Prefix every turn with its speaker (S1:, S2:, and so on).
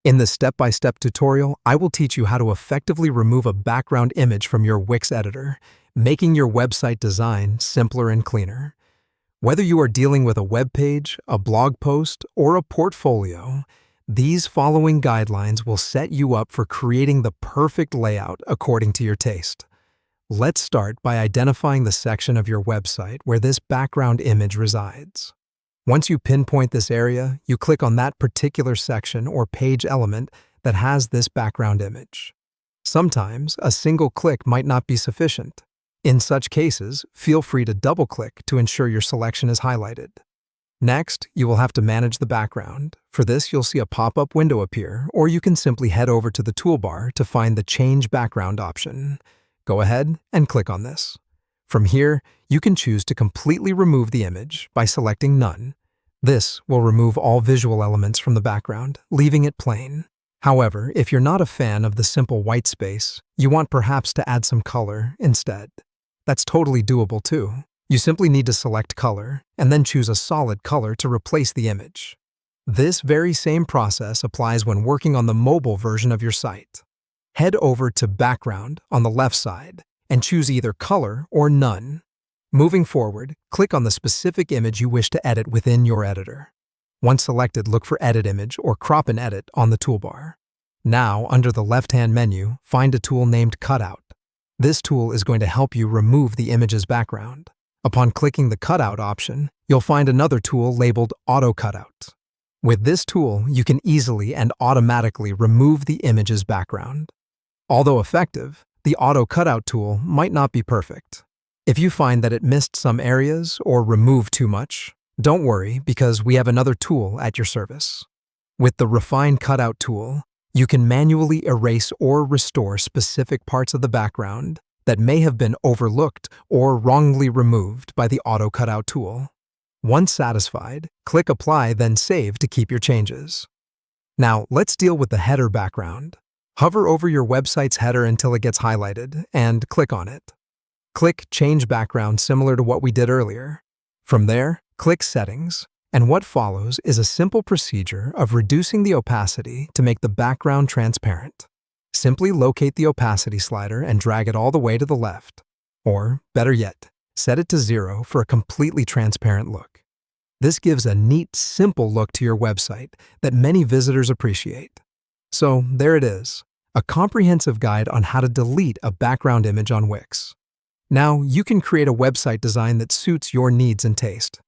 S1: In this step-by-step tutorial, I will teach you how to effectively remove a background image from your Wix editor, making your website design simpler and cleaner. Whether you are dealing with a web page, a blog post, or a portfolio, these following guidelines will set you up for creating the perfect layout according to your taste. Let's start by identifying the section of your website where this background image resides. Once you pinpoint this area, you click on that particular section or page element that has this background image. Sometimes a single click might not be sufficient. In such cases, feel free to double-click to ensure your selection is highlighted. Next, you will have to manage the background. For this, you'll see a pop-up window appear, or you can simply head over to the toolbar to find the Change Background option. Go ahead and click on this. From here, you can choose to completely remove the image by selecting None. This will remove all visual elements from the background, leaving it plain. However, if you're not a fan of the simple white space, you want perhaps to add some color instead. That's totally doable too. You simply need to select Color, and then choose a solid color to replace the image. This very same process applies when working on the mobile version of your site. Head over to Background on the left side, and choose either Color or None. Moving forward, click on the specific image you wish to edit within your editor. Once selected, look for Edit Image or Crop and Edit on the toolbar. Now, under the left-hand menu, find a tool named Cutout. This tool is going to help you remove the image's background. Upon clicking the Cutout option, you'll find another tool labeled Auto Cutout. With this tool, you can easily and automatically remove the image's background. Although effective, the Auto Cutout tool might not be perfect. If you find that it missed some areas or removed too much, don't worry because we have another tool at your service. With the Refine Cutout tool, you can manually erase or restore specific parts of the background that may have been overlooked or wrongly removed by the Auto Cutout tool. Once satisfied, click Apply, then Save to keep your changes. Now, let's deal with the header background. Hover over your website's header until it gets highlighted and click on it. Click Change Background similar to what we did earlier. From there, click Settings, and what follows is a simple procedure of reducing the opacity to make the background transparent. Simply locate the opacity slider and drag it all the way to the left. Or, better yet, set it to 0 for a completely transparent look. This gives a neat, simple look to your website that many visitors appreciate. So, there it is, a comprehensive guide on how to delete a background image on Wix. Now, you can create a website design that suits your needs and taste.